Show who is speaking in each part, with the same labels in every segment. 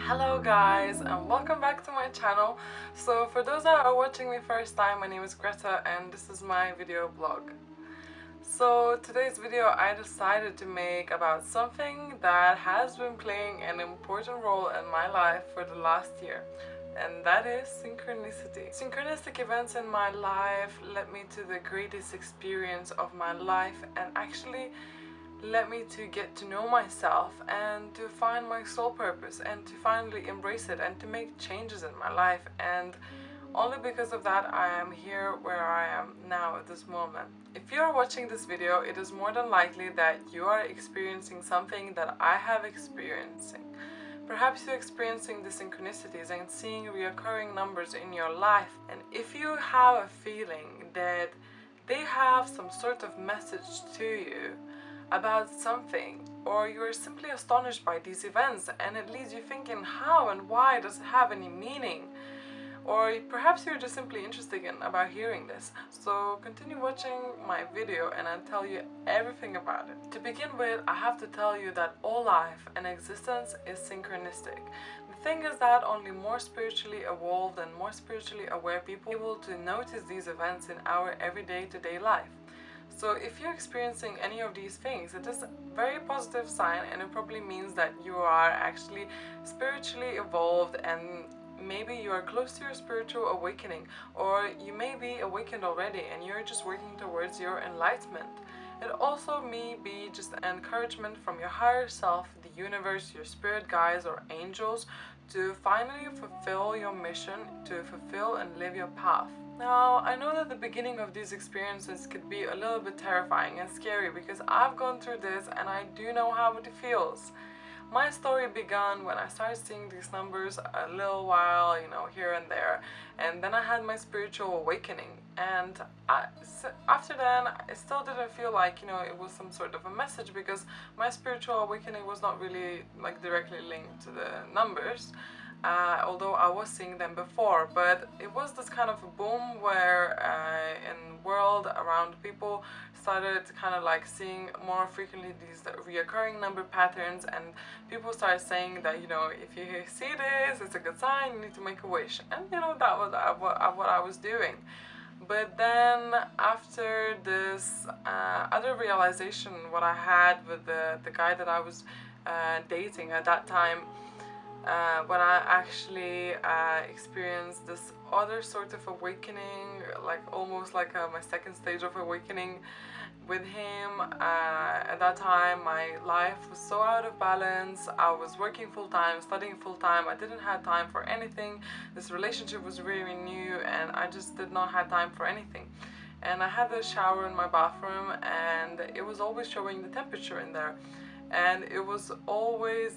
Speaker 1: Hello guys and welcome back to my channel. So for those that are watching me first time, my name is Greta and this is my video blog. So today's video I decided to make about something that has been playing an important role in my life for the last year, and that is synchronicity. Synchronistic events in my life led me to the greatest experience of my life and actually led me to get to know myself and to find my soul purpose and to finally embrace it and to make changes in my life. And only because of that I am here where I am now at this moment. If you are watching this video, it is more than likely that you are experiencing something that I have experiencing. Perhaps you're experiencing the synchronicities and seeing reoccurring numbers in your life, and if you have a feeling that they have some sort of message to you about something, or you're simply astonished by these events and it leaves you thinking how and why does it have any meaning, or perhaps you're just simply interested about hearing this, so continue watching my video and I'll tell you everything about it. To begin with, I have to tell you that all life and existence is synchronistic. The thing is that only more spiritually evolved and more spiritually aware people are able to notice these events in our everyday to-day life. So if you're experiencing any of these things, it is a very positive sign, and it probably means that you are actually spiritually evolved and maybe you are close to your spiritual awakening, or you may be awakened already and you're just working towards your enlightenment. It also may be just an encouragement from your higher self, the universe, your spirit guides or angels, to finally fulfill your mission, to fulfill and live your path. Now, I know that the beginning of these experiences could be a little bit terrifying and scary because I've gone through this and I do know how it feels. My story began when I started seeing these numbers a little while, here and there, and then I had my spiritual awakening, and after then I still didn't feel like, it was some sort of a message, because my spiritual awakening was not really directly linked to the numbers. Although I was seeing them before, but it was this kind of a boom where in world around people started kind of seeing more frequently these reoccurring number patterns, and people started saying that, if you see this, it's a good sign, you need to make a wish, and that was what I was doing. But then after this other realization what I had with the guy that I was dating at that time, when I actually experienced this other sort of awakening, almost like my second stage of awakening with him. At that time my life was so out of balance. I was working full-time, studying full-time, I didn't have time for anything. This relationship was really new and I just did not have time for anything. And I had a shower in my bathroom and it was always showing the temperature in there, and it was always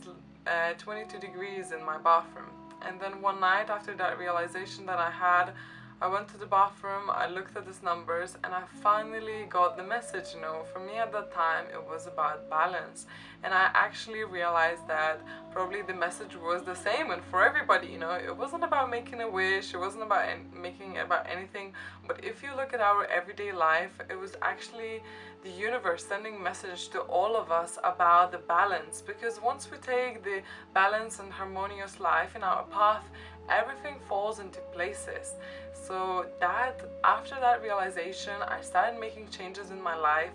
Speaker 1: 22 degrees in my bathroom. And then one night, after that realization that I had, I went to the bathroom, I looked at these numbers, and I finally got the message. For me at that time it was about balance, and I actually realized that probably the message was the same and for everybody. It wasn't about making a wish, it wasn't about making it about anything, but if you look at our everyday life, it was actually the universe sending message to all of us about the balance, because once we take the balance and harmonious life in our path, everything falls into places. So after that realization, I started making changes in my life.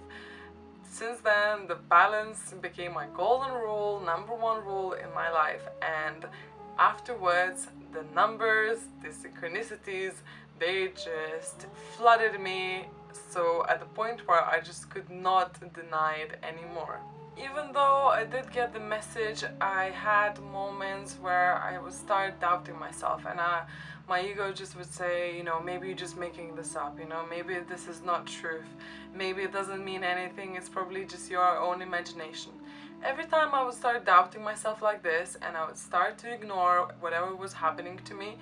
Speaker 1: Since then, the balance became my golden rule, number one rule in my life, and afterwards the numbers, the synchronicities, they just flooded me, so at the point where I just could not deny it anymore. Even though I did get the message, I had moments where I would start doubting myself, and my ego just would say, maybe you're just making this up, maybe this is not truth, maybe it doesn't mean anything, it's probably just your own imagination. Every time I would start doubting myself like this, and I would start to ignore whatever was happening to me,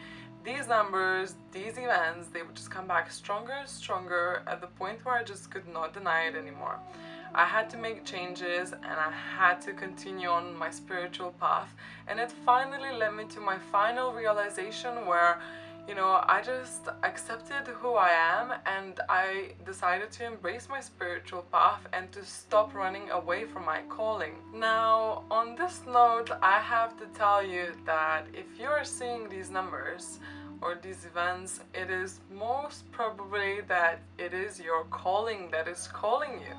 Speaker 1: these numbers, these events, they would just come back stronger and stronger, at the point where I just could not deny it anymore. I had to make changes and I had to continue on my spiritual path, and it finally led me to my final realization where, You know, I just accepted who I am, and I decided to embrace my spiritual path and to stop running away from my calling. Now, on this note, I have to tell you that if you're seeing these numbers or these events, it is most probably that it is your calling that is calling you.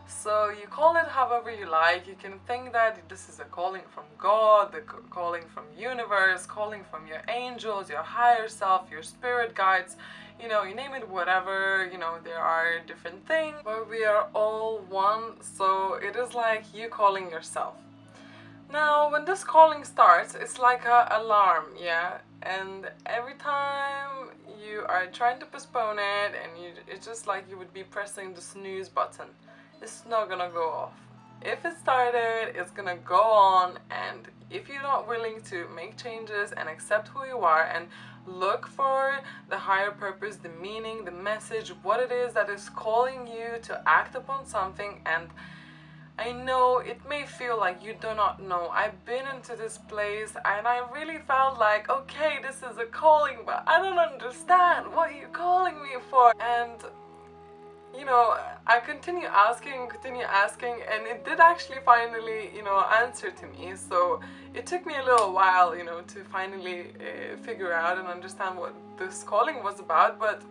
Speaker 1: So you call it however you like. You can think that this is a calling from God, the calling from universe, calling from your angels, your higher self, your spirit guides, you know, you name it, whatever, you know, there are different things, but we are all one, so it is like you calling yourself. Now, when this calling starts, it's like a alarm, yeah? And every time you are trying to postpone it, and it's just like you would be pressing the snooze button. It's not gonna go off. If it started, it's gonna go on, and if you're not willing to make changes and accept who you are and look for the higher purpose, the meaning, the message, what it is that is calling you to act upon something, and I know it may feel like you do not know. I've been into this place and I really felt like, okay, this is a calling, but I don't understand. What are you calling me for? And you know, I continue asking, and it did actually finally, you know, answer to me. So it took me a little while, you know, to finally figure out and understand what this calling was about. But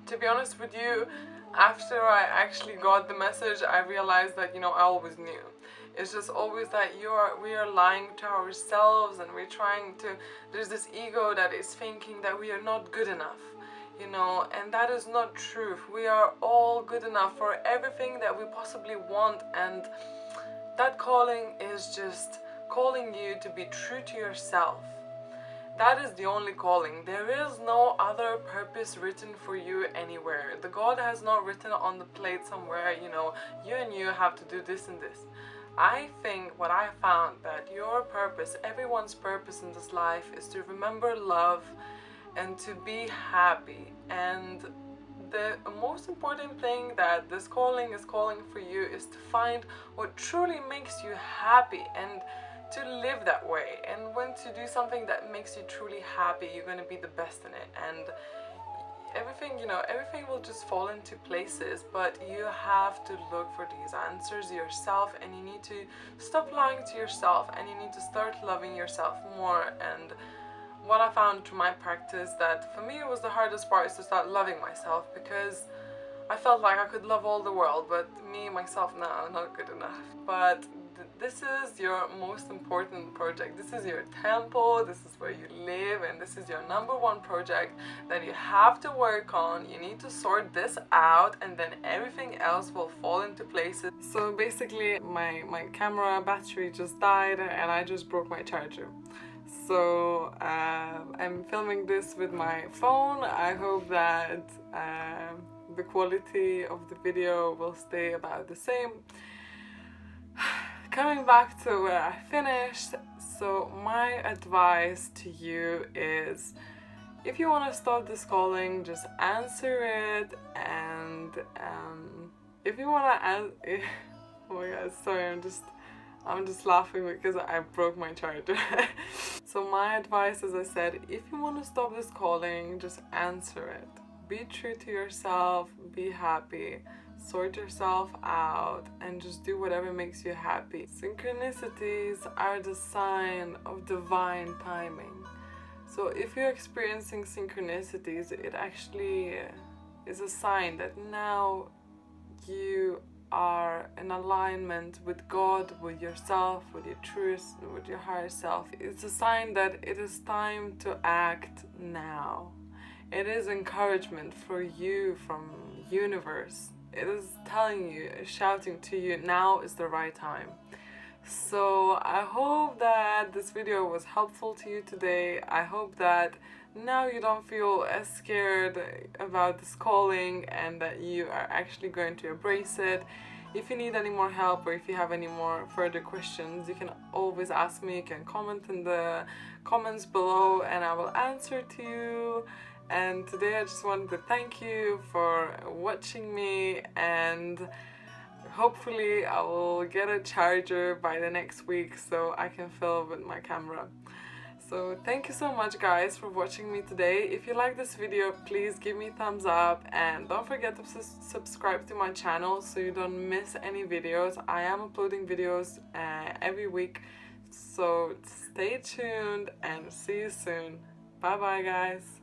Speaker 1: to be honest with you, after I actually got the message, I realized that, you know, I always knew. It's just always that we are lying to ourselves, and we're trying to, there's this ego that is thinking that we are not good enough, you know, and that is not true. We are all good enough for everything that we possibly want, and that calling is just calling you to be true to yourself. That is the only calling. There is no other purpose written for you anywhere. The God has not written on the plate somewhere, you know, you and you have to do this and this. I think what I found that your purpose, everyone's purpose in this life, is to remember love and to be happy. And the most important thing that this calling is calling for you is to find what truly makes you happy and to live that way. And when to do something that makes you truly happy, you're going to be the best in it, and everything, you know, everything will just fall into places. But you have to look for these answers yourself, and you need to stop lying to yourself, and you need to start loving yourself more. And what I found through my practice, that for me it was the hardest part, is to start loving myself, because I felt like I could love all the world, but me, myself, no, not good enough. But this is your most important project. This is your temple, this is where you live, and this is your #1 project that you have to work on. You need to sort this out, and then everything else will fall into places. So basically, my camera battery just died, and I just broke my charger. So I'm filming this with my phone. I hope that the quality of the video will stay about the same. Coming back to where I finished, so my advice to you is, if you want to stop this calling, just answer it. And if you want to oh my god, sorry, I'm just laughing because I broke my charger. So my advice, as I said, if you want to stop this calling, just answer it. Be true to yourself, be happy, sort yourself out, and just do whatever makes you happy. Synchronicities are the sign of divine timing. So if you're experiencing synchronicities, it actually is a sign that now you are in alignment with God, with yourself, with your truth, with your higher self. It's a sign that it is time to act now. It is encouragement for you from universe. It is telling you, shouting to you, now is the right time. So I hope that this video was helpful to you today. I hope that now you don't feel as scared about this calling, and that you are actually going to embrace it. If you need any more help, or if you have any more further questions, you can always ask me. You can comment in the comments below and I will answer to you. And today I just wanted to thank you for watching me, and hopefully I will get a charger by the next week so I can film with my camera. So thank you so much guys for watching me today. If you like this video, please give me a thumbs up and don't forget to subscribe to my channel so you don't miss any videos. I am uploading videos every week, so stay tuned and see you soon. Bye bye guys.